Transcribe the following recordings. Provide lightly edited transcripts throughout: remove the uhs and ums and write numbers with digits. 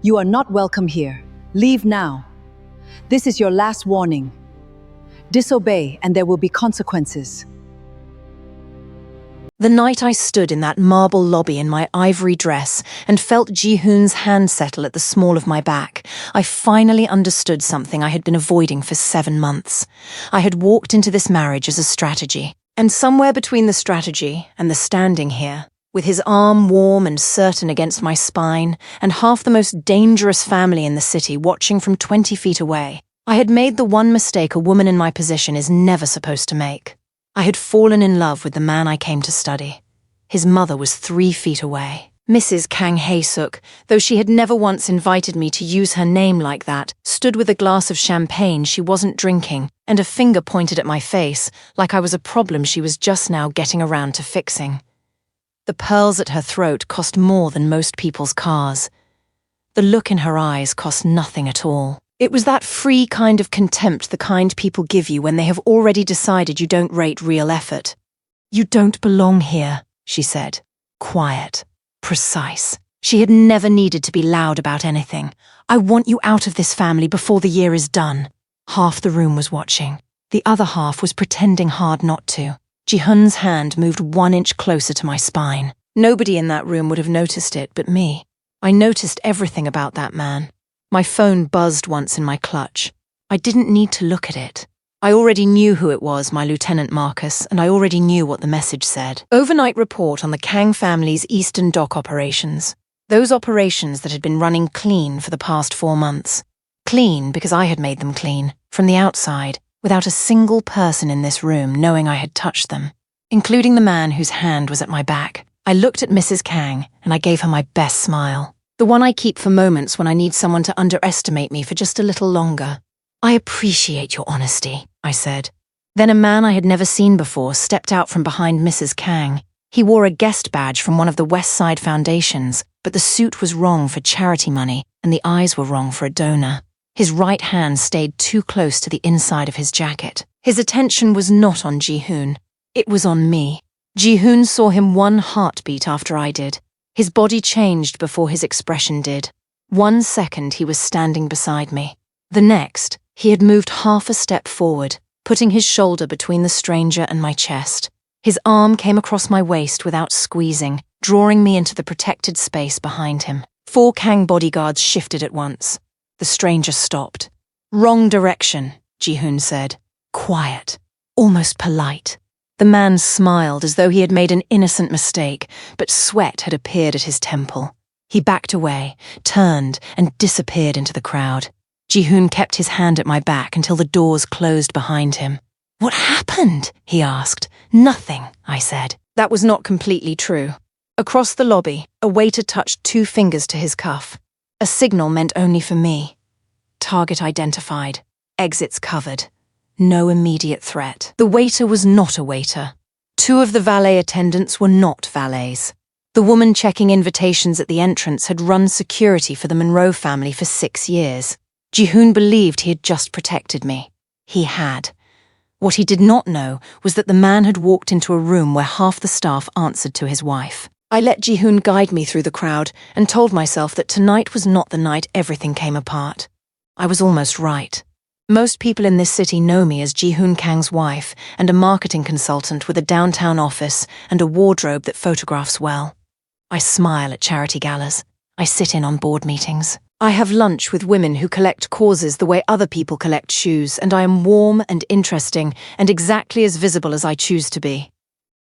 You are not welcome here. Leave now. This is your last warning. Disobey and there will be consequences. The night I stood in that marble lobby in my ivory dress and felt Ji-hoon's hand settle at the small of my back, I finally understood something I had been avoiding for 7 months. I had walked into this marriage as a strategy, and somewhere between the strategy and the standing here, with his arm warm and certain against my spine, and half the most dangerous family in the city watching from 20 feet away, I had made the one mistake a woman in my position is never supposed to make. I had fallen in love with the man I came to study. His mother was 3 feet away. Mrs. Kang Hae-suk, though she had never once invited me to use her name like that, stood with a glass of champagne she wasn't drinking and a finger pointed at my face like I was a problem she was just now getting around to fixing. The pearls at her throat cost more than most people's cars. The look in her eyes cost nothing at all. It was that free kind of contempt the kind people give you when they have already decided you don't rate real effort. "You don't belong here," she said. Quiet. Precise. She had never needed to be loud about anything. "I want you out of this family before the year is done." Half the room was watching. The other half was pretending hard not to. Ji-hoon's hand moved 1 inch closer to my spine. Nobody in that room would have noticed it but me. I noticed everything about that man. My phone buzzed once in my clutch. I didn't need to look at it. I already knew who it was, my Lieutenant Marcus, and I already knew what the message said. Overnight report on the Kang family's Eastern Dock operations. Those operations that had been running clean for the past 4 months. Clean because I had made them clean, from the outside, without a single person in this room knowing I had touched them, including the man whose hand was at my back. I looked at Mrs. Kang, and I gave her my best smile. The one I keep for moments when I need someone to underestimate me for just a little longer. "I appreciate your honesty," I said. Then a man I had never seen before stepped out from behind Mrs. Kang. He wore a guest badge from one of the West Side foundations, but the suit was wrong for charity money, and the eyes were wrong for a donor. His right hand stayed too close to the inside of his jacket. His attention was not on Ji-hoon. It was on me. Ji-hoon saw him 1 heartbeat after I did. His body changed before his expression did. 1 second he was standing beside me. The next, he had moved half a step forward, putting his shoulder between the stranger and my chest. His arm came across my waist without squeezing, drawing me into the protected space behind him. 4 Kang bodyguards shifted at once. The stranger stopped. "Wrong direction," Ji-hoon said. Quiet, almost polite. The man smiled as though he had made an innocent mistake, but sweat had appeared at his temple. He backed away, turned, and disappeared into the crowd. Ji-hoon kept his hand at my back until the doors closed behind him. "What happened?" he asked. "Nothing," I said. That was not completely true. Across the lobby, a waiter touched 2 fingers to his cuff. A signal meant only for me. Target identified. Exits covered. No immediate threat. The waiter was not a waiter. 2 of the valet attendants were not valets. The woman checking invitations at the entrance had run security for the Monroe family for 6 years. Ji-hoon believed he had just protected me. He had. What he did not know was that the man had walked into a room where half the staff answered to his wife. I let Ji-hoon guide me through the crowd and told myself that tonight was not the night everything came apart. I was almost right. Most people in this city know me as Ji-hoon Kang's wife and a marketing consultant with a downtown office and a wardrobe that photographs well. I smile at charity galas. I sit in on board meetings. I have lunch with women who collect causes the way other people collect shoes, and I am warm and interesting and exactly as visible as I choose to be.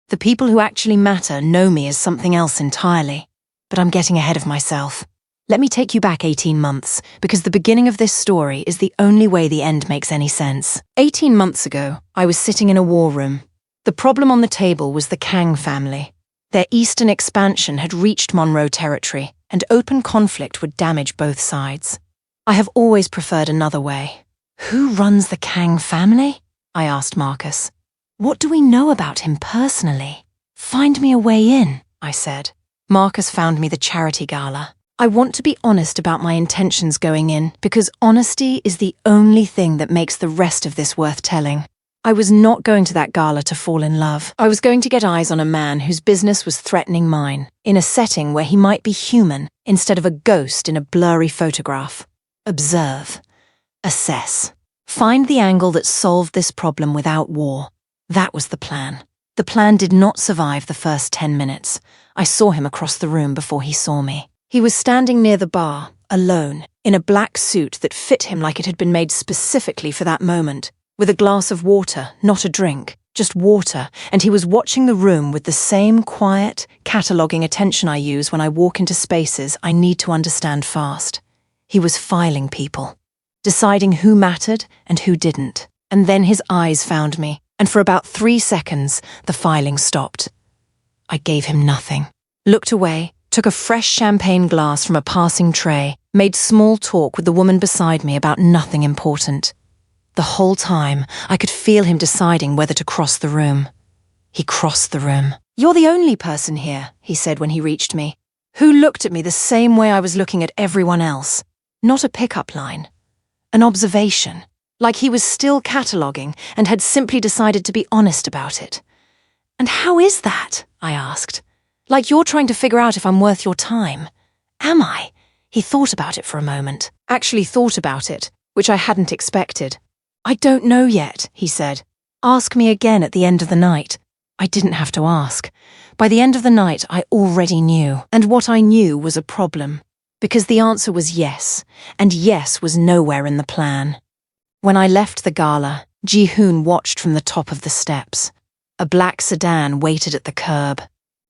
The people who actually matter know me as something else entirely. But I'm getting ahead of myself. Let me take you back 18 months, because the beginning of this story is the only way the end makes any sense. 18 months ago, I was sitting in a war room. The problem on the table was the Kang family. Their eastern expansion had reached Monroe territory, and open conflict would damage both sides. I have always preferred another way. "Who runs the Kang family?" I asked Marcus. "What do we know about him personally?" "Find me a way in," I said. Marcus found me the charity gala. I want to be honest about my intentions going in, because honesty is the only thing that makes the rest of this worth telling. I was not going to that gala to fall in love. I was going to get eyes on a man whose business was threatening mine, in a setting where he might be human instead of a ghost in a blurry photograph. Observe. Assess. Find the angle that solved this problem without war. That was the plan. The plan did not survive the first 10 minutes. I saw him across the room before he saw me. He was standing near the bar, alone, in a black suit that fit him like it had been made specifically for that moment, with a glass of water, not a drink, just water, and he was watching the room with the same quiet, cataloguing attention I use when I walk into spaces I need to understand fast. He was filing people, deciding who mattered and who didn't. And then his eyes found me, and for about 3 seconds, the filing stopped. I gave him nothing. Looked away, took a fresh champagne glass from a passing tray, made small talk with the woman beside me about nothing important. The whole time, I could feel him deciding whether to cross the room. He crossed the room. "You're the only person here," he said when he reached me, who looked at me the same way I was looking at everyone else. Not a pickup line. An observation. Like he was still cataloguing and had simply decided to be honest about it. "And how is that?" I asked. "Like you're trying to figure out if I'm worth your time." "Am I?" He thought about it for a moment. Actually thought about it, which I hadn't expected. "I don't know yet," he said. "Ask me again at the end of the night." I didn't have to ask. By the end of the night, I already knew. And what I knew was a problem. Because the answer was yes, and yes was nowhere in the plan. When I left the gala, Ji-hoon watched from the top of the steps. A black sedan waited at the curb.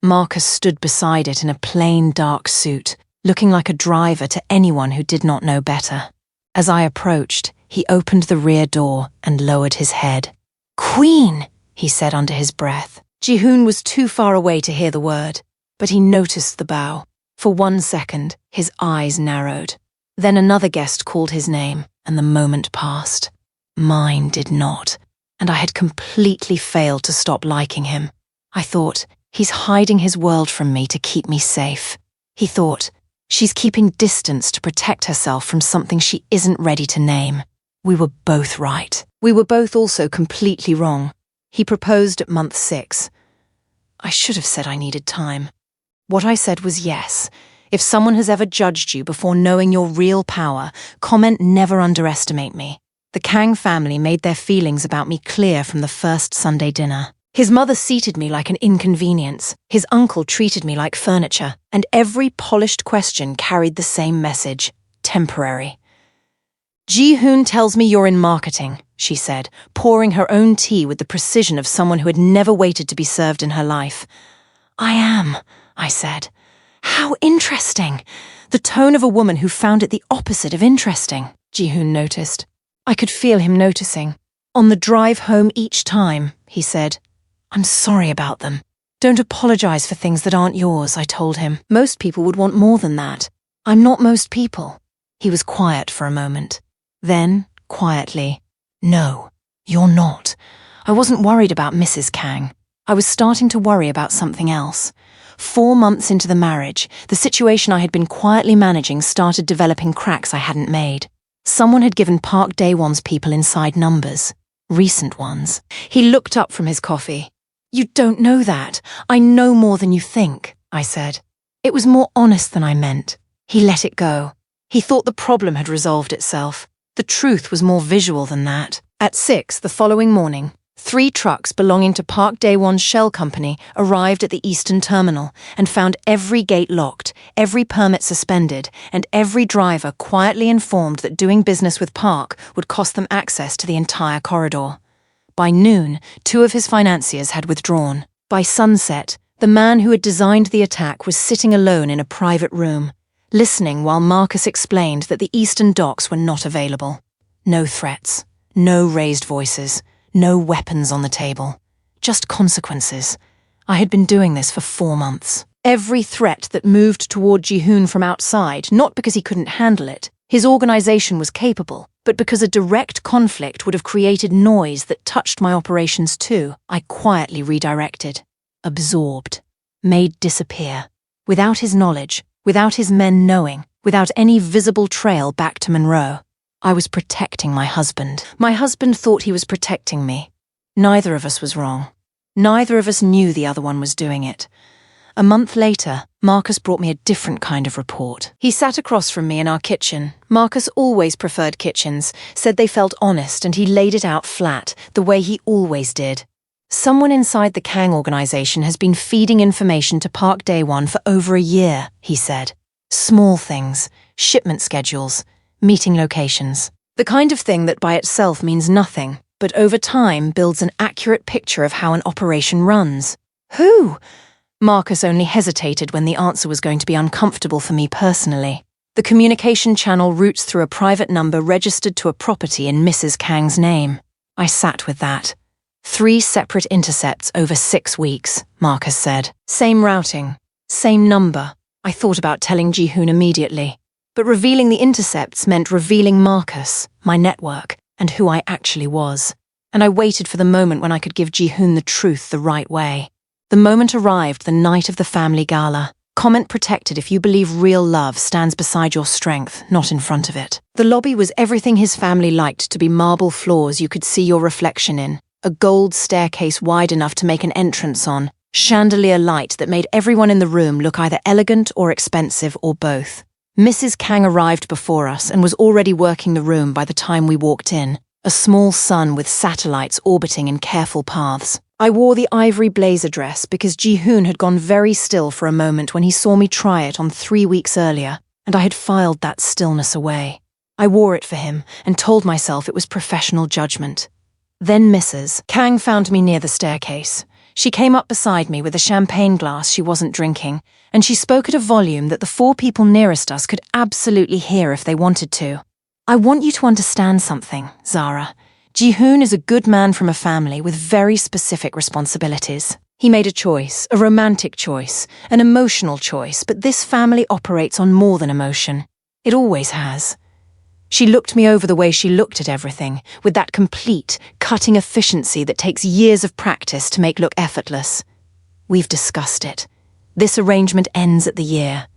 Marcus stood beside it in a plain dark suit, looking like a driver to anyone who did not know better. As I approached, he opened the rear door and lowered his head. "Queen," he said under his breath. Ji-hoon was too far away to hear the word, but he noticed the bow. For 1 second, his eyes narrowed. Then another guest called his name, and the moment passed. Mine did not, and I had completely failed to stop liking him. I thought, he's hiding his world from me to keep me safe. He thought, she's keeping distance to protect herself from something she isn't ready to name. We were both right. We were both also completely wrong. He proposed at month 6. I should have said I needed time. What I said was yes. If someone has ever judged you before knowing your real power, comment never underestimate me. The Kang family made their feelings about me clear from the first Sunday dinner. His mother seated me like an inconvenience. His uncle treated me like furniture. And every polished question carried the same message: temporary. "Ji-hoon tells me you're in marketing," she said, pouring her own tea with the precision of someone who had never waited to be served in her life. "I am," I said. "How interesting." The tone of a woman who found it the opposite of interesting. Ji-hoon noticed. I could feel him noticing. "On the drive home each time," he said, "I'm sorry about them." "Don't apologize for things that aren't yours," I told him. "Most people would want more than that. I'm not most people." He was quiet for a moment. Then, quietly, "No, you're not." I wasn't worried about Mrs. Kang. I was starting to worry about something else. 4 months into the marriage, the situation I had been quietly managing started developing cracks I hadn't made. Someone had given Park Daewon's people inside numbers. Recent ones. He looked up from his coffee. "You don't know that. I know more than you think," I said. It was more honest than I meant. He let it go. He thought the problem had resolved itself. The truth was more visual than that. At 6 the following morning, 3 trucks belonging to Park Daewon's shell company arrived at the Eastern Terminal and found every gate locked, every permit suspended, and every driver quietly informed that doing business with Park would cost them access to the entire corridor. By noon, 2 of his financiers had withdrawn. By sunset, the man who had designed the attack was sitting alone in a private room, listening while Marcus explained that the Eastern docks were not available. No threats, no raised voices, no weapons on the table. Just consequences. I had been doing this for 4 months. Every threat that moved toward Ji-hoon from outside, not because he couldn't handle it, his organization was capable, but because a direct conflict would have created noise that touched my operations too, I quietly redirected. Absorbed. Made disappear. Without his knowledge, without his men knowing, without any visible trail back to Monroe. I was protecting my husband. My husband thought he was protecting me. Neither of us was wrong. Neither of us knew the other one was doing it. A month later, Marcus brought me a different kind of report. He sat across from me in our kitchen. Marcus always preferred kitchens, said they felt honest, and he laid it out flat, the way he always did. Someone inside the Kang organization has been feeding information to Park Dae-won for over a year, he said. Small things, shipment schedules, meeting locations. The kind of thing that by itself means nothing, but over time builds an accurate picture of how an operation runs. Who? Marcus only hesitated when the answer was going to be uncomfortable for me personally. The communication channel routes through a private number registered to a property in Mrs. Kang's name. I sat with that. 3 separate intercepts over 6 weeks, Marcus said. Same routing, same number. I thought about telling Ji-hoon immediately. But revealing the intercepts meant revealing Marcus, my network, and who I actually was. And I waited for the moment when I could give Ji-hoon the truth the right way. The moment arrived the night of the family gala. Comment protected if you believe real love stands beside your strength, not in front of it. The lobby was everything his family liked to be: marble floors you could see your reflection in, a gold staircase wide enough to make an entrance on, chandelier light that made everyone in the room look either elegant or expensive or both. Mrs. Kang arrived before us and was already working the room by the time we walked in, a small sun with satellites orbiting in careful paths. I wore the ivory blazer dress because Ji-hoon had gone very still for a moment when he saw me try it on 3 weeks earlier, and I had filed that stillness away. I wore it for him and told myself it was professional judgment. Then Mrs. Kang found me near the staircase. She came up beside me with a champagne glass she wasn't drinking, and she spoke at a volume that the 4 people nearest us could absolutely hear if they wanted to. I want you to understand something, Zara. Ji-hoon is a good man from a family with very specific responsibilities. He made a choice, a romantic choice, an emotional choice, but this family operates on more than emotion. It always has. She looked me over the way she looked at everything, with that complete, cutting efficiency that takes years of practice to make look effortless. We've discussed it. This arrangement ends at the year.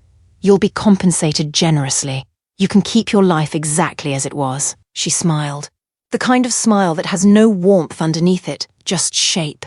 You'll be compensated generously. You can keep your life exactly as it was. She smiled. The kind of smile that has no warmth underneath it, just shape.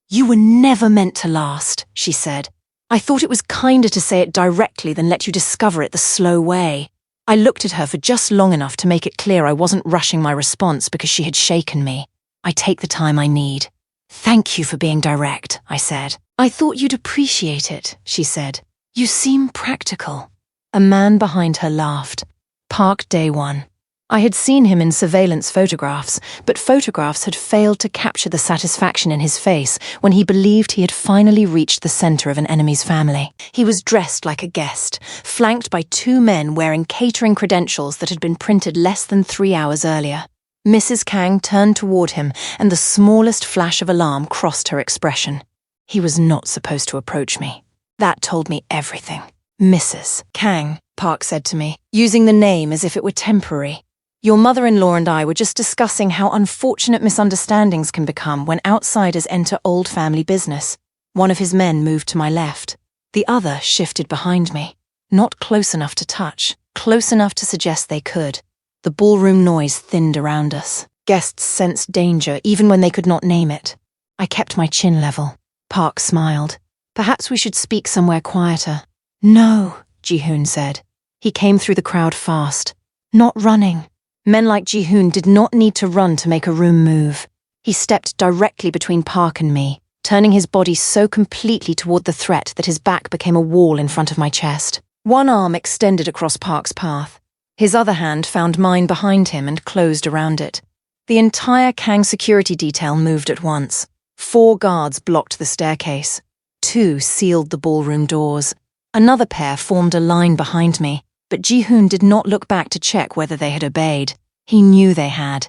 You were never meant to last, she said. I thought it was kinder to say it directly than let you discover it the slow way. I looked at her for just long enough to make it clear I wasn't rushing my response because she had shaken me. I take the time I need. Thank you for being direct, I said. I thought you'd appreciate it, she said. You seem practical. A man behind her laughed. Park Dae-won. I had seen him in surveillance photographs, but photographs had failed to capture the satisfaction in his face when he believed he had finally reached the center of an enemy's family. He was dressed like a guest, flanked by 2 men wearing catering credentials that had been printed less than 3 hours earlier. Mrs. Kang turned toward him, and the smallest flash of alarm crossed her expression. He was not supposed to approach me. That told me everything. Mrs. Kang, Park said to me, using the name as if it were temporary. Your mother-in-law and I were just discussing how unfortunate misunderstandings can become when outsiders enter old family business. One of his men moved to my left. The other shifted behind me. Not close enough to touch, close enough to suggest they could. The ballroom noise thinned around us. Guests sensed danger even when they could not name it. I kept my chin level. Park smiled. Perhaps we should speak somewhere quieter. No, Ji-hoon said. He came through the crowd fast. Not running. Men like Ji-hoon did not need to run to make a room move. He stepped directly between Park and me, turning his body so completely toward the threat that his back became a wall in front of my chest. One arm extended across Park's path. His other hand found mine behind him and closed around it. The entire Kang security detail moved at once. 4 guards blocked the staircase. 2 sealed the ballroom doors. Another pair formed a line behind me. But Ji-hoon did not look back to check whether they had obeyed. He knew they had.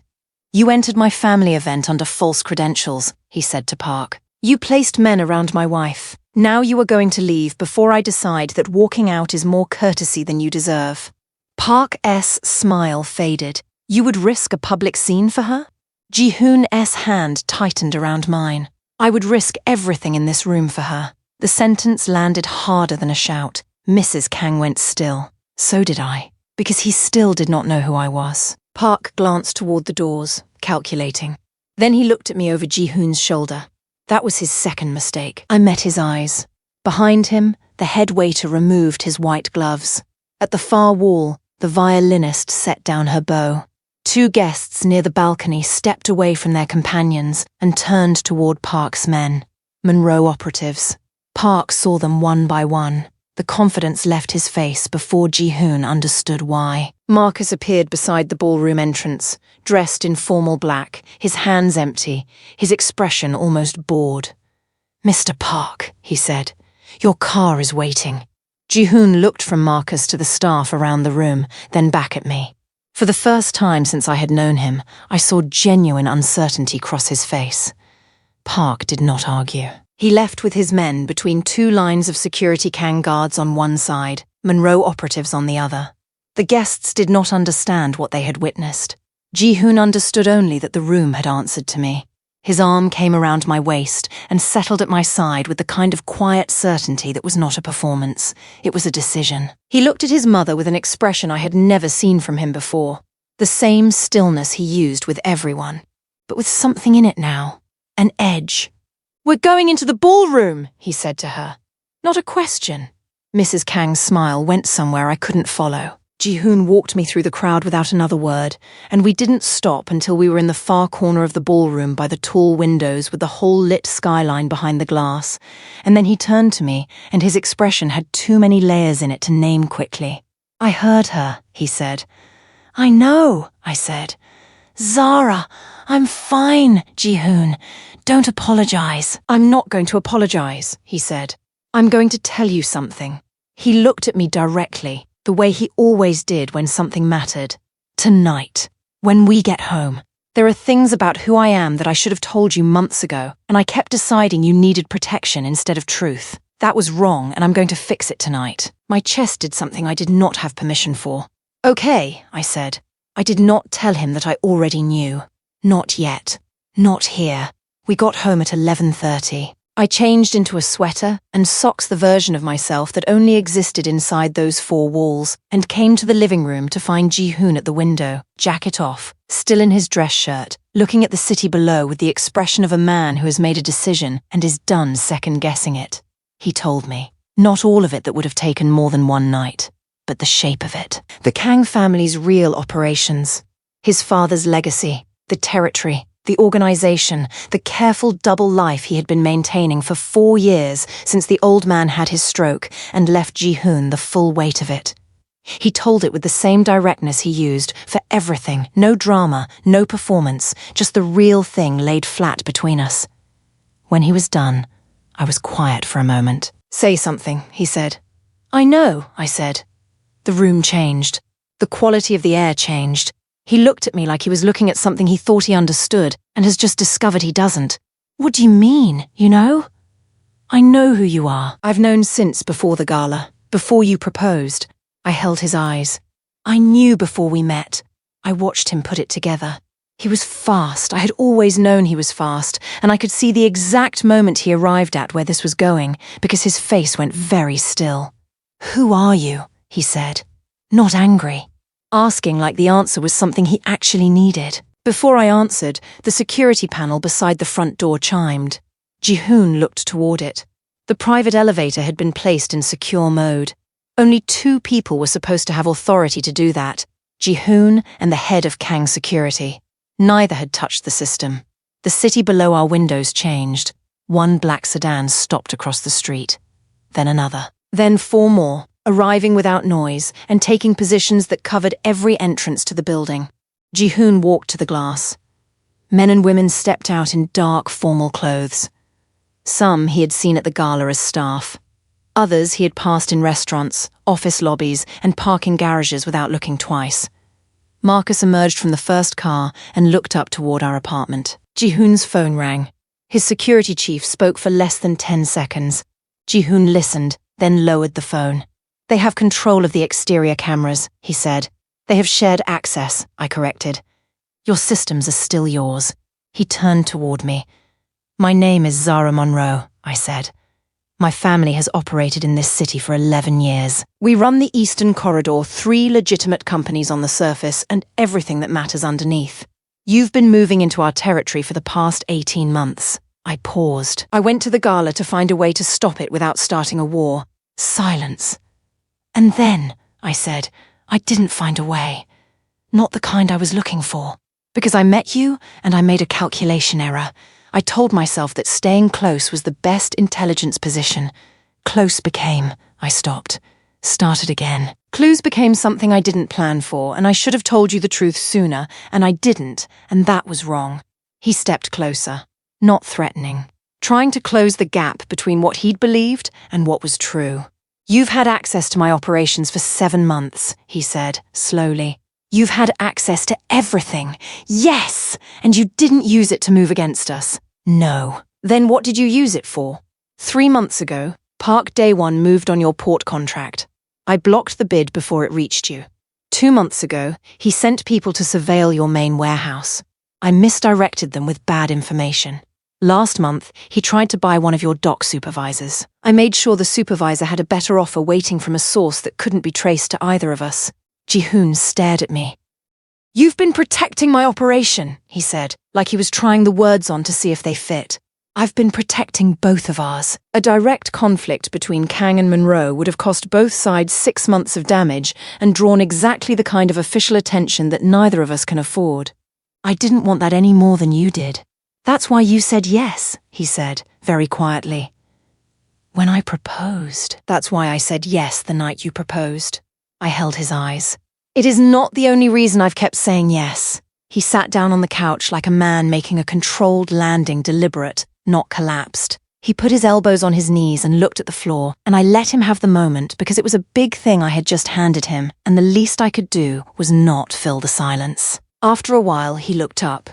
You entered my family event under false credentials, he said to Park. You placed men around my wife. Now you are going to leave before I decide that walking out is more courtesy than you deserve. Park's smile faded. You would risk a public scene for her? Ji-hoon's hand tightened around mine. I would risk everything in this room for her. The sentence landed harder than a shout. Mrs. Kang went still. So did I, because he still did not know who I was. Park glanced toward the doors, calculating. Then he looked at me over Ji-hoon's shoulder. That was his second mistake. I met his eyes. Behind him, the head waiter removed his white gloves. At the far wall, the violinist set down her bow. Two guests near the balcony stepped away from their companions and turned toward Park's men, Monroe operatives. Park saw them one by one. The confidence left his face before Ji-hoon understood why. Marcus appeared beside the ballroom entrance, dressed in formal black, his hands empty, his expression almost bored. "Mr. Park," he said, "your car is waiting." Ji-hoon looked from Marcus to the staff around the room, then back at me. For the first time since I had known him, I saw genuine uncertainty cross his face. Park did not argue. He left with his men between two lines of security Kang guards on one side, Monroe operatives on the other. The guests did not understand what they had witnessed. Ji-hoon understood only that the room had answered to me. His arm came around my waist and settled at my side with the kind of quiet certainty that was not a performance. It was a decision. He looked at his mother with an expression I had never seen from him before. The same stillness he used with everyone, but with something in it now. An edge. "We're going into the ballroom," he said to her. Not a question. Mrs. Kang's smile went somewhere I couldn't follow. Ji-hoon walked me through the crowd without another word, and we didn't stop until we were in the far corner of the ballroom by the tall windows with the whole lit skyline behind the glass. And then he turned to me, and his expression had too many layers in it to name quickly. "I heard her," he said. "I know," I said. "Zara, I'm fine, Ji-hoon. Don't apologize." "I'm not going to apologize," he said. "I'm going to tell you something." He looked at me directly, the way he always did when something mattered. "Tonight, when we get home, there are things about who I am that I should have told you months ago, and I kept deciding you needed protection instead of truth. That was wrong, and I'm going to fix it tonight." My chest did something I did not have permission for. "Okay," I said. I did not tell him that I already knew. Not yet. Not here. We got home at 11:30. I changed into a sweater and socks, the version of myself that only existed inside those four walls, and came to the living room to find Ji-hoon at the window, jacket off, still in his dress shirt, looking at the city below with the expression of a man who has made a decision and is done second-guessing it. He told me, not all of it that would have taken more than one night, but the shape of it. The Kang family's real operations. His father's legacy, the territory, the organization, the careful double life he had been maintaining for 4 years since the old man had his stroke and left Ji-hoon the full weight of it. He told it with the same directness he used for everything, no drama, no performance, just the real thing laid flat between us. When he was done, I was quiet for a moment. "Say something," he said. "I know," I said. The room changed. The quality of the air changed. He looked at me like he was looking at something he thought he understood and has just discovered he doesn't. "What do you mean, you know?" "I know who you are. I've known since before the gala, before you proposed." I held his eyes. "I knew before we met." I watched him put it together. He was fast. I had always known he was fast, and I could see the exact moment he arrived at where this was going, because his face went very still. "Who are you?" he said. Not angry. Asking like the answer was something he actually needed. Before I answered, the security panel beside the front door chimed. Ji-hoon looked toward it. The private elevator had been placed in secure mode. Only 2 people were supposed to have authority to do that, Ji-hoon and the head of Kang Security. Neither had touched the system. The city below our windows changed. 1 black sedan stopped across the street. Then another. Then 4 more, arriving without noise and taking positions that covered every entrance to the building. Ji-hoon walked to the glass. Men and women stepped out in dark, formal clothes. Some he had seen at the gala as staff. Others he had passed in restaurants, office lobbies, and parking garages without looking twice. Marcus emerged from the first car and looked up toward our apartment. Ji-hoon's phone rang. His security chief spoke for less than 10 seconds. Ji-hoon listened, then lowered the phone. "They have control of the exterior cameras," he said. "They have shared access," I corrected. "Your systems are still yours." He turned toward me. "My name is Zara Monroe," I said. "My family has operated in this city for 11 years. We run the Eastern Corridor, 3 legitimate companies on the surface and everything that matters underneath. You've been moving into our territory for the past 18 months. I paused. I went to the gala to find a way to stop it without starting a war. Silence. And then, I said, I didn't find a way. Not the kind I was looking for. Because I met you, and I made a calculation error. I told myself that staying close was the best intelligence position. Close became. I stopped. Started again. Clues became something I didn't plan for, and I should have told you the truth sooner, and I didn't, and that was wrong. He stepped closer. Not threatening. Trying to close the gap between what he'd believed and what was true. You've had access to my operations for 7 months, he said, slowly. You've had access to everything. Yes! And you didn't use it to move against us. No. Then what did you use it for? 3 months ago, Park Dae-won moved on your port contract. I blocked the bid before it reached you. 2 months ago, he sent people to surveil your main warehouse. I misdirected them with bad information. Last month, he tried to buy one of your dock supervisors. I made sure the supervisor had a better offer waiting from a source that couldn't be traced to either of us. Ji-hoon stared at me. You've been protecting my operation, he said, like he was trying the words on to see if they fit. I've been protecting both of ours. A direct conflict between Kang and Monroe would have cost both sides 6 months of damage and drawn exactly the kind of official attention that neither of us can afford. I didn't want that any more than you did. That's why you said yes, he said, very quietly. When I proposed, that's why I said yes the night you proposed. I held his eyes. It is not the only reason I've kept saying yes. He sat down on the couch like a man making a controlled landing, deliberate, not collapsed. He put his elbows on his knees and looked at the floor, and I let him have the moment because it was a big thing I had just handed him, and the least I could do was not fill the silence. After a while, he looked up.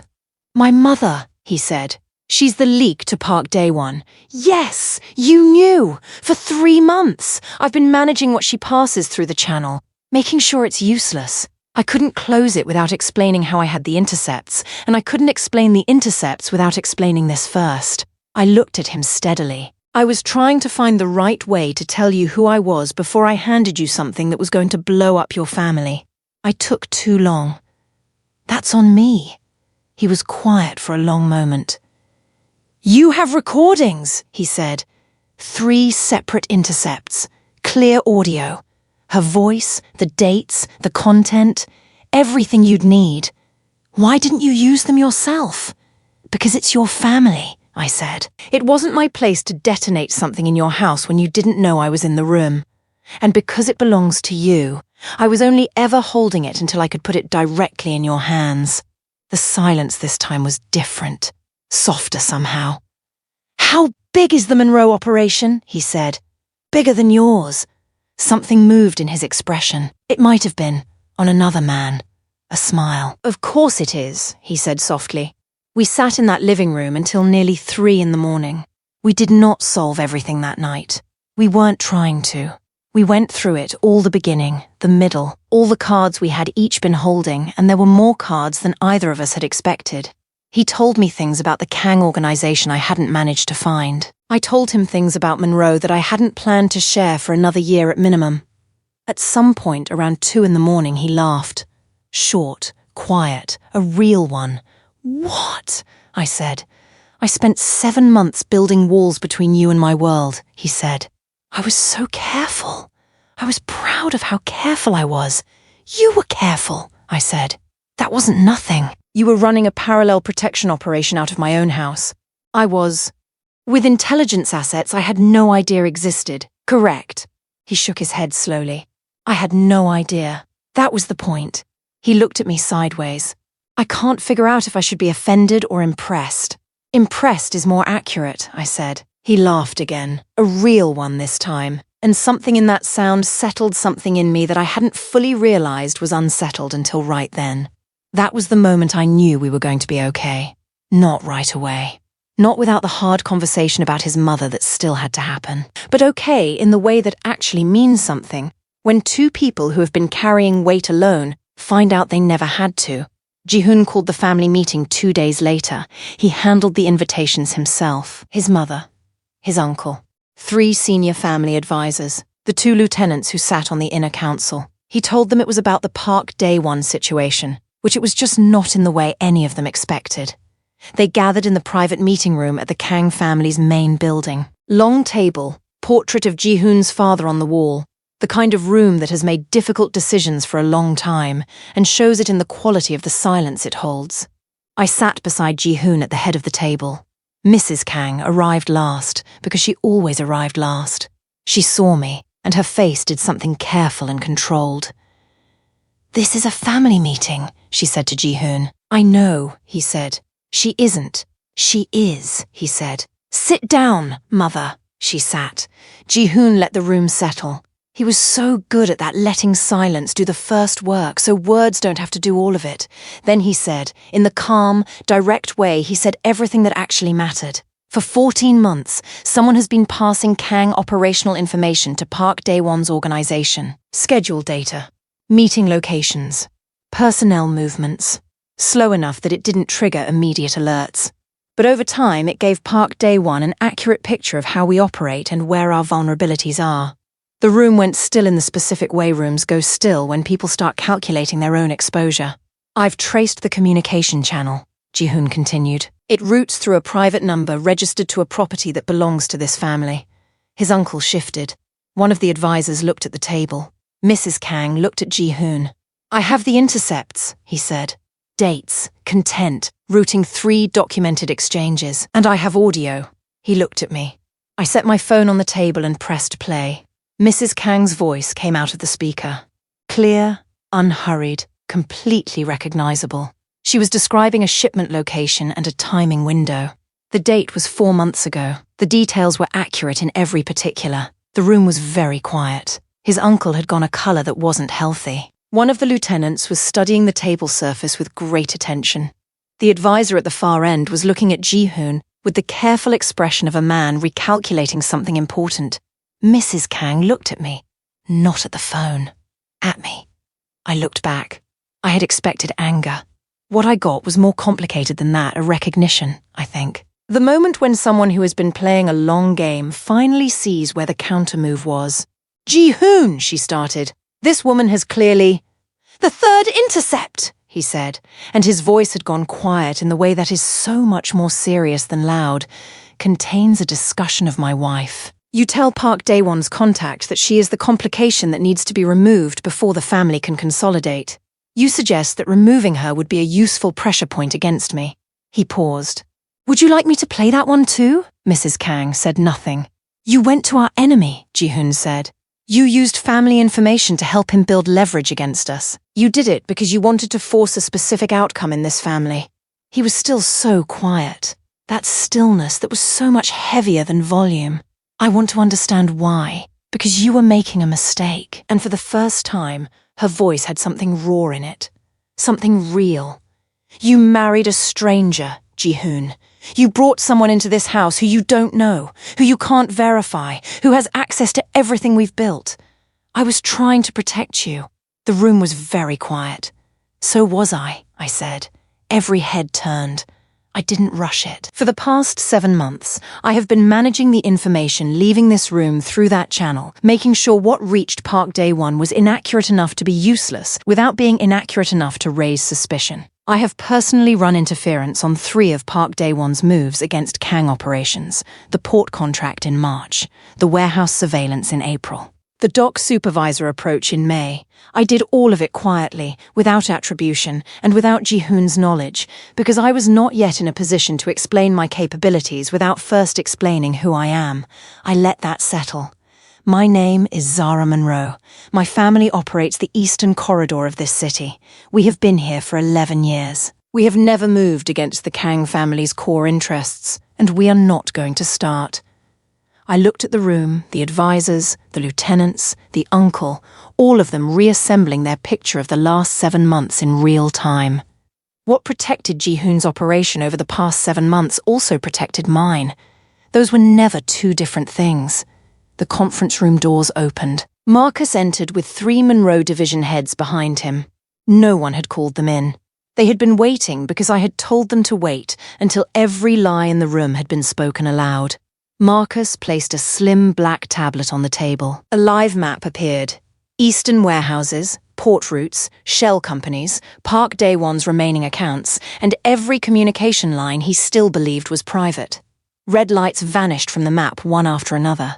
My mother, he said. She's the leak to Park Dae-won. Yes, you knew. For 3 months. I've been managing what she passes through the channel, making sure it's useless. I couldn't close it without explaining how I had the intercepts, and I couldn't explain the intercepts without explaining this first. I looked at him steadily. I was trying to find the right way to tell you who I was before I handed you something that was going to blow up your family. I took too long. That's on me. He was quiet for a long moment. You have recordings, he said. 3 separate intercepts. Clear audio. Her voice, the dates, the content, everything you'd need. Why didn't you use them yourself? Because it's your family, I said. It wasn't my place to detonate something in your house when you didn't know I was in the room. And because it belongs to you, I was only ever holding it until I could put it directly in your hands. The silence this time was different, softer somehow. How big is the Monroe operation? He said. Bigger than yours. Something moved in his expression. It might have been on another man. A smile. Of course it is, he said softly. We sat in that living room until nearly 3 in the morning. We did not solve everything that night. We weren't trying to. We went through it, all the beginning, the middle, all the cards we had each been holding, and there were more cards than either of us had expected. He told me things about the Kang organization I hadn't managed to find. I told him things about Monroe that I hadn't planned to share for another year at minimum. At some point around 2 in the morning, he laughed. Short, quiet, a real one. What? I said. I spent 7 months building walls between you and my world, he said. I was so careful. I was proud of how careful I was. You were careful, I said. That wasn't nothing. You were running a parallel protection operation out of my own house. I was. With intelligence assets I had no idea existed. Correct. He shook his head slowly. I had no idea. That was the point. He looked at me sideways. I can't figure out if I should be offended or impressed. Impressed is more accurate, I said. He laughed again, a real one this time, and something in that sound settled something in me that I hadn't fully realized was unsettled until right then. That was the moment I knew we were going to be okay. Not right away. Not without the hard conversation about his mother that still had to happen. But okay in the way that actually means something, when 2 people who have been carrying weight alone find out they never had to. Ji-hoon called the family meeting 2 days later. He handled the invitations himself. His mother. His uncle. 3 senior family advisors. The 2 lieutenants who sat on the inner council. He told them it was about the Park Dae-won situation, which it was just not in the way any of them expected. They gathered in the private meeting room at the Kang family's main building. Long table, portrait of Ji-hoon's father on the wall, the kind of room that has made difficult decisions for a long time and shows it in the quality of the silence it holds. I sat beside Ji-hoon at the head of the table. Mrs. Kang arrived last because she always arrived last. She saw me, and her face did something careful and controlled. "This is a family meeting," she said to Ji-hoon. "I know," he said. "She isn't. She is," he said. "Sit down, mother." She sat. Ji-hoon let the room settle. He was so good at that, letting silence do the first work so words don't have to do all of it. Then he said, in the calm, direct way, he said everything that actually mattered. For 14 months, someone has been passing Kang operational information to Park Dae-won's organization. Schedule data, meeting locations, personnel movements. Slow enough that it didn't trigger immediate alerts. But over time, it gave Park Dae-won an accurate picture of how we operate and where our vulnerabilities are. The room went still in the specific way rooms go still when people start calculating their own exposure. "I've traced the communication channel," Ji-hoon continued. "It routes through a private number registered to a property that belongs to this family." His uncle shifted. One of the advisors looked at the table. Mrs. Kang looked at Ji-hoon. "I have the intercepts," he said. "Dates, content, routing 3 documented exchanges. And I have audio." He looked at me. I set my phone on the table and pressed play. Mrs. Kang's voice came out of the speaker. Clear, unhurried, completely recognizable. She was describing a shipment location and a timing window. The date was 4 months ago. The details were accurate in every particular. The room was very quiet. His uncle had gone a color that wasn't healthy. One of the lieutenants was studying the table surface with great attention. The advisor at the far end was looking at Ji-hoon with the careful expression of a man recalculating something important. Mrs. Kang looked at me, not at the phone, at me. I looked back. I had expected anger. What I got was more complicated than that, a recognition, I think. The moment when someone who has been playing a long game finally sees where the countermove was. "Ji-hoon," she started. "This woman has clearly—" "The third intercept," he said, and his voice had gone quiet in the way that is so much more serious than loud, "contains a discussion of my wife. You tell Park Dae-won's contact that she is the complication that needs to be removed before the family can consolidate. You suggest that removing her would be a useful pressure point against me." He paused. "Would you like me to play that one too?" Mrs. Kang said nothing. "You went to our enemy," Ji-hoon said. "You used family information to help him build leverage against us. You did it because you wanted to force a specific outcome in this family." He was still so quiet. That stillness that was so much heavier than volume. "I want to understand why. Because you were making a mistake." And for the first time, her voice had something raw in it. Something real. "You married a stranger, Ji-hoon. You brought someone into this house who you don't know, who you can't verify, who has access to everything we've built. I was trying to protect you." The room was very quiet. "So was I said. Every head turned. I didn't rush it. For the past 7 months, I have been managing the information leaving this room through that channel, making sure what reached Park Dae-won was inaccurate enough to be useless without being inaccurate enough to raise suspicion. I have personally run interference on 3 of Park Dae-won's moves against Kang operations, the port contract in March, the warehouse surveillance in April, the dock supervisor approach in May. I did all of it quietly, without attribution, and without Ji-hoon's knowledge, because I was not yet in a position to explain my capabilities without first explaining who I am. I let that settle. My name is Zara Monroe. My family operates the eastern corridor of this city. We have been here for 11 years. We have never moved against the Kang family's core interests, and we are not going to start. I looked at the room, the advisors, the lieutenants, the uncle, all of them reassembling their picture of the last 7 months in real time. What protected Ji-hoon's operation over the past 7 months also protected mine. Those were never 2 different things. The conference room doors opened. Marcus entered with 3 Monroe Division heads behind him. No one had called them in. They had been waiting because I had told them to wait until every lie in the room had been spoken aloud. Marcus placed a slim black tablet on the table. A live map appeared. Eastern warehouses, port routes, shell companies, Park Daewon's remaining accounts, and every communication line he still believed was private. Red lights vanished from the map one after another.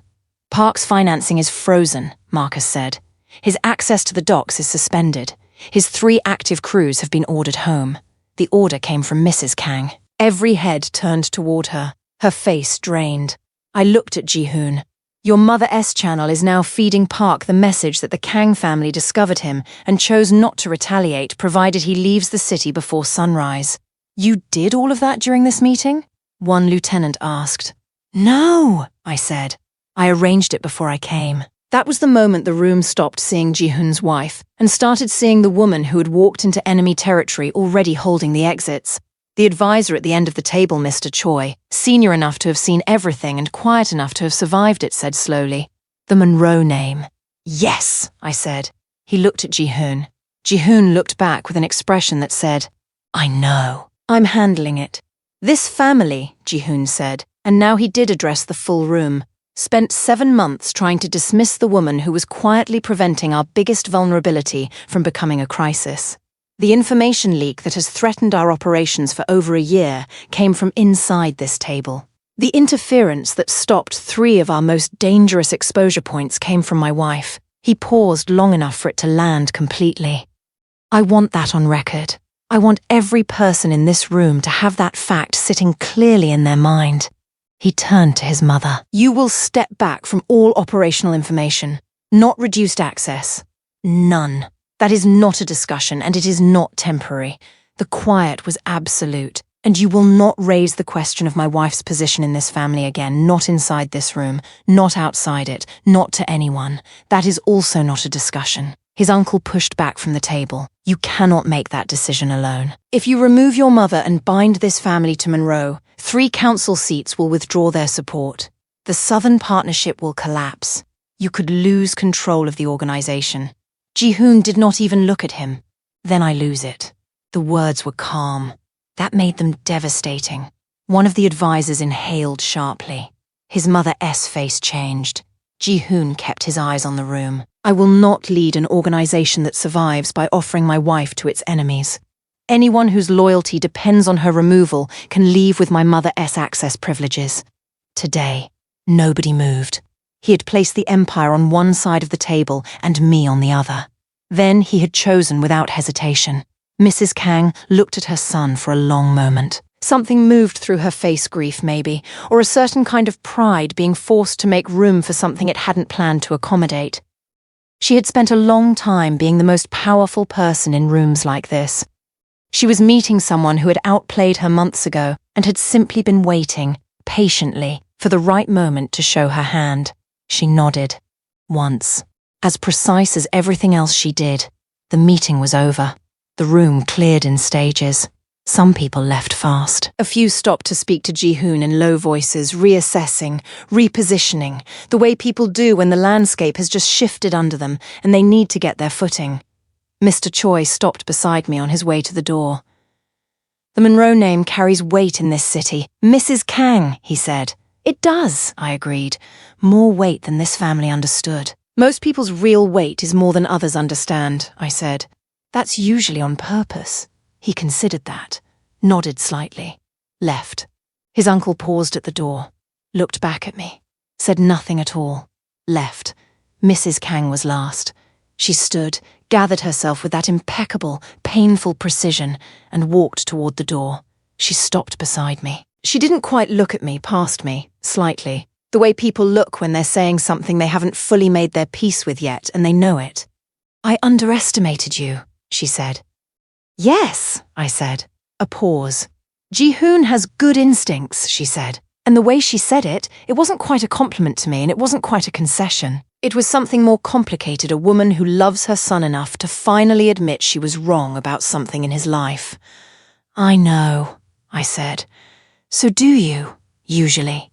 Park's financing is frozen, Marcus said. His access to the docks is suspended. His 3 active crews have been ordered home. The order came from Mrs. Kang. Every head turned toward her, her face drained. I looked at Ji-hoon. Your Mother S channel is now feeding Park the message that the Kang family discovered him and chose not to retaliate provided he leaves the city before sunrise. You did all of that during this meeting? One lieutenant asked. No, I said. I arranged it before I came. That was the moment the room stopped seeing Ji-hoon's wife and started seeing the woman who had walked into enemy territory already holding the exits. The advisor at the end of the table, Mr. Choi, senior enough to have seen everything and quiet enough to have survived it, said slowly. The Monroe name. Yes, I said. He looked at Ji-hoon. Ji-hoon looked back with an expression that said, I know. I'm handling it. This family, Ji-hoon said, and now he did address the full room, spent 7 months trying to dismiss the woman who was quietly preventing our biggest vulnerability from becoming a crisis. The information leak that has threatened our operations for over a year came from inside this table. The interference that stopped 3 of our most dangerous exposure points came from my wife. He paused long enough for it to land completely. I want that on record. I want every person in this room to have that fact sitting clearly in their mind. He turned to his mother. You will step back from all operational information. Not reduced access. None. That is not a discussion, and it is not temporary. The quiet was absolute, and you will not raise the question of my wife's position in this family again, not inside this room, not outside it, not to anyone. That is also not a discussion. His uncle pushed back from the table. You cannot make that decision alone. If you remove your mother and bind this family to Monroe, 3 council seats will withdraw their support. The Southern Partnership will collapse. You could lose control of the organization. Ji-hoon did not even look at him. Then I lose it. The words were calm. That made them devastating. One of the advisors inhaled sharply. His Mother S face changed. Ji-hoon kept his eyes on the room. I will not lead an organization that survives by offering my wife to its enemies. Anyone whose loyalty depends on her removal can leave with my Mother S access privileges. Today, nobody moved. He had placed the Empire on one side of the table and me on the other. Then he had chosen without hesitation. Mrs. Kang looked at her son for a long moment. Something moved through her face, grief maybe, or a certain kind of pride being forced to make room for something it hadn't planned to accommodate. She had spent a long time being the most powerful person in rooms like this. She was meeting someone who had outplayed her months ago and had simply been waiting, patiently, for the right moment to show her hand. She nodded. Once. As precise as everything else she did. The meeting was over. The room cleared in stages. Some people left fast. A few stopped to speak to Ji-hoon in low voices, reassessing, repositioning, the way people do when the landscape has just shifted under them and they need to get their footing. Mr. Choi stopped beside me on his way to the door. The Monroe name carries weight in this city. Mrs. Kang, he said. It does, I agreed. More weight than this family understood. Most people's real weight is more than others understand, I said. That's usually on purpose. He considered that, nodded slightly, left. His uncle paused at the door, looked back at me, said nothing at all, left. Mrs. Kang was last. She stood, gathered herself with that impeccable, painful precision, and walked toward the door. She stopped beside me. She didn't quite look at me, past me, slightly, the way people look when they're saying something they haven't fully made their peace with yet, and they know it. I underestimated you, she said. Yes, I said. A pause. Ji-hoon has good instincts, she said. And the way she said it wasn't quite a compliment to me, and it wasn't quite a concession. It was something more complicated, a woman who loves her son enough to finally admit she was wrong about something in his life. I know, I said. So do you, usually?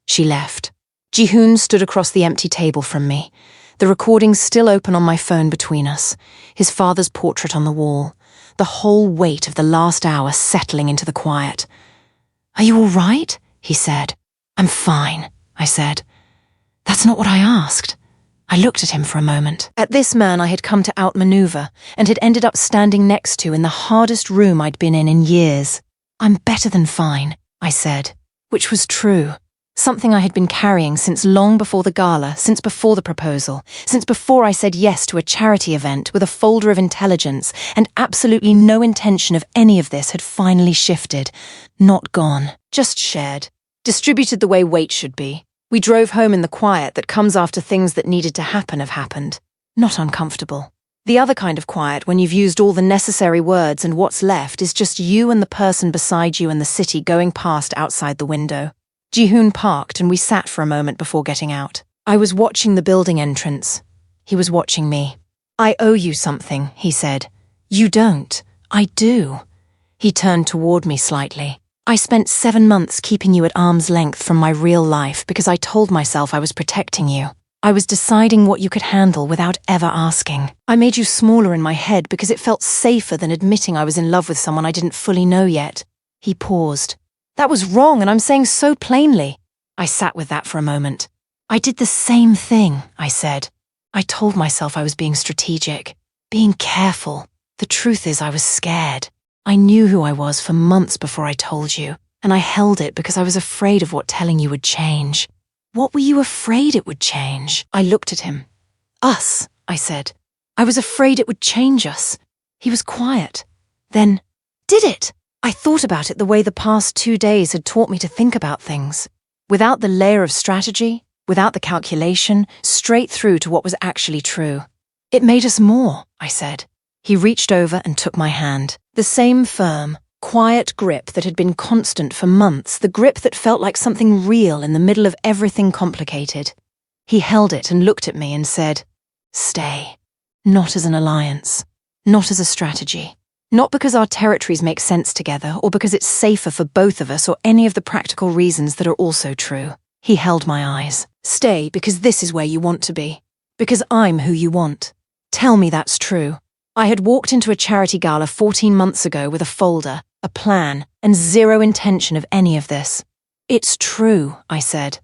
She left. Ji-hoon stood across the empty table from me, the recording still open on my phone between us, his father's portrait on the wall, the whole weight of the last hour settling into the quiet. Are you all right? He said. I'm fine, I said. That's not what I asked. I looked at him for a moment. At this man I had come to outmaneuver and had ended up standing next to in the hardest room I'd been in years. "I'm better than fine," I said, which was true. Something I had been carrying since long before the gala, since before the proposal, since before I said yes to a charity event with a folder of intelligence, and absolutely no intention of any of this had finally shifted. Not gone, just shared. Distributed the way weight should be. We drove home in the quiet that comes after things that needed to happen have happened. Not uncomfortable. The other kind of quiet when you've used all the necessary words and what's left is just you and the person beside you and the city going past outside the window. Ji-hoon parked and we sat for a moment before getting out. I was watching the building entrance. He was watching me. "I owe you something," he said. "You don't. I do." He turned toward me slightly. "I spent 7 months keeping you at arm's length from my real life because I told myself I was protecting you. I was deciding what you could handle without ever asking. I made you smaller in my head because it felt safer than admitting I was in love with someone I didn't fully know yet." He paused. "That was wrong, and I'm saying so plainly." I sat with that for a moment. "I did the same thing," I said. "I told myself I was being strategic, being careful. The truth is I was scared. I knew who I was for months before I told you, and I held it because I was afraid of what telling you would change." "What were you afraid it would change?" I looked at him. "Us," I said. "I was afraid it would change us." He was quiet. Then, "Did it?" I thought about it the way the past 2 days had taught me to think about things. Without the layer of strategy, without the calculation, straight through to what was actually true. "It made us more," I said. He reached over and took my hand. The same firm, quiet grip that had been constant for months, the grip that felt like something real in the middle of everything complicated. He held it and looked at me and said, "Stay. Not as an alliance. Not as a strategy. Not because our territories make sense together or because it's safer for both of us or any of the practical reasons that are also true." He held my eyes. "Stay because this is where you want to be. Because I'm who you want. Tell me that's true." I had walked into a charity gala 14 months ago with a folder, a plan, and zero intention of any of this. "It's true," I said.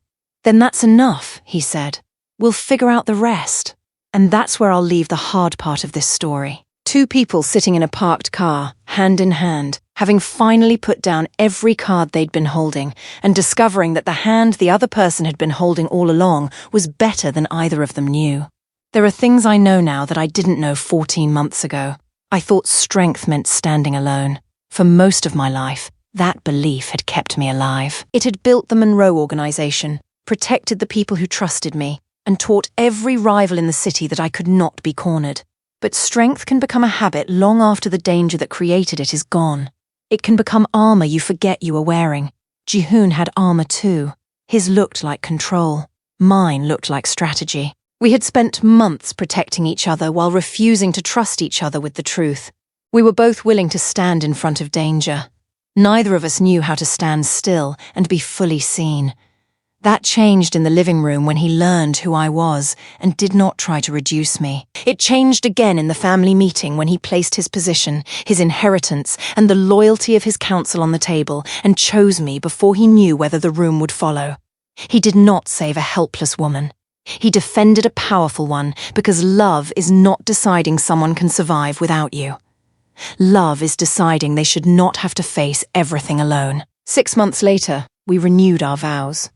"Then that's enough," he said. "We'll figure out the rest." And that's where I'll leave the hard part of this story. 2 people sitting in a parked car, hand in hand, having finally put down every card they'd been holding, and discovering that the hand the other person had been holding all along was better than either of them knew. There are things I know now that I didn't know 14 months ago. I thought strength meant standing alone. For most of my life, that belief had kept me alive. It had built the Monroe organization, protected the people who trusted me, and taught every rival in the city that I could not be cornered. But strength can become a habit long after the danger that created it is gone. It can become armor you forget you are wearing. Ji-hoon had armor too. His looked like control. Mine looked like strategy. We had spent months protecting each other while refusing to trust each other with the truth. We were both willing to stand in front of danger. Neither of us knew how to stand still and be fully seen. That changed in the living room when he learned who I was and did not try to reduce me. It changed again in the family meeting when he placed his position, his inheritance, and the loyalty of his counsel on the table and chose me before he knew whether the room would follow. He did not save a helpless woman. He defended a powerful one because love is not deciding someone can survive without you. Love is deciding they should not have to face everything alone. 6 months later, we renewed our vows.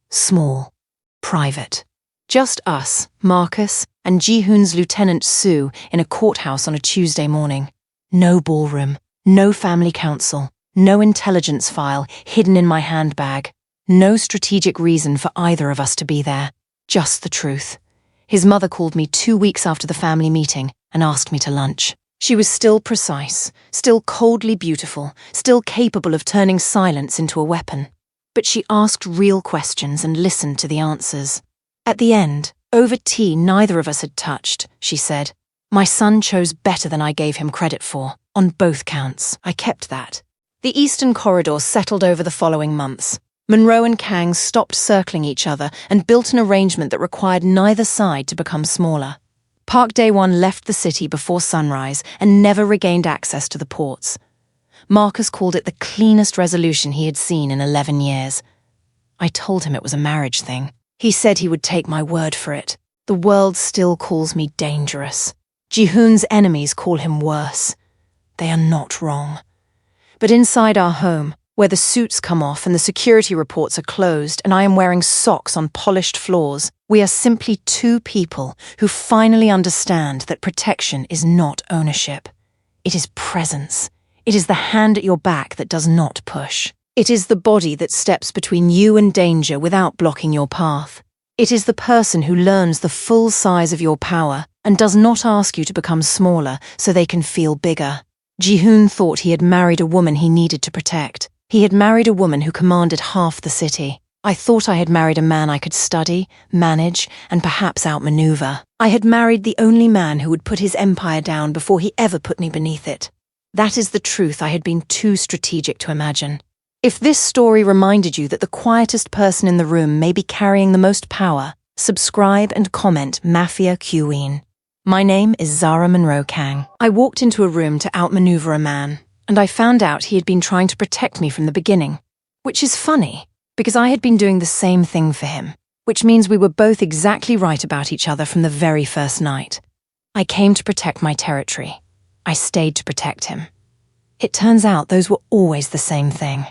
Small. Private. Just us, Marcus, and Ji-hoon's Lieutenant Sue in a courthouse on a Tuesday morning. No ballroom, no family council, no intelligence file hidden in my handbag. No strategic reason for either of us to be there. Just the truth. His mother called me 2 weeks after the family meeting and asked me to lunch. She was still precise, still coldly beautiful, still capable of turning silence into a weapon. But she asked real questions and listened to the answers. At the end, over tea neither of us had touched, she said. My son chose better than I gave him credit for, on both counts. I kept that. The Eastern Corridor settled over the following months. Monroe and Kang stopped circling each other and built an arrangement that required neither side to become smaller. Park Dae-won left the city before sunrise and never regained access to the ports. Marcus called it the cleanest resolution he had seen in 11 years. I told him it was a marriage thing. He said he would take my word for it. The world still calls me dangerous. Ji-hoon's enemies call him worse. They are not wrong. But inside our home, where the suits come off and the security reports are closed and I am wearing socks on polished floors, we are simply two people who finally understand that protection is not ownership. It is presence. It is the hand at your back that does not push. It is the body that steps between you and danger without blocking your path. It is the person who learns the full size of your power and does not ask you to become smaller so they can feel bigger. Ji-hoon thought he had married a woman he needed to protect. He had married a woman who commanded half the city. I thought I had married a man I could study, manage, and perhaps outmaneuver. I had married the only man who would put his empire down before he ever put me beneath it. That is the truth I had been too strategic to imagine. If this story reminded you that the quietest person in the room may be carrying the most power, subscribe and comment Mafia Queen. My name is Zara Monroe Kang. I walked into a room to outmaneuver a man, and I found out he had been trying to protect me from the beginning. Which is funny, because I had been doing the same thing for him, which means we were both exactly right about each other from the very first night. I came to protect my territory. I stayed to protect him. It turns out those were always the same thing.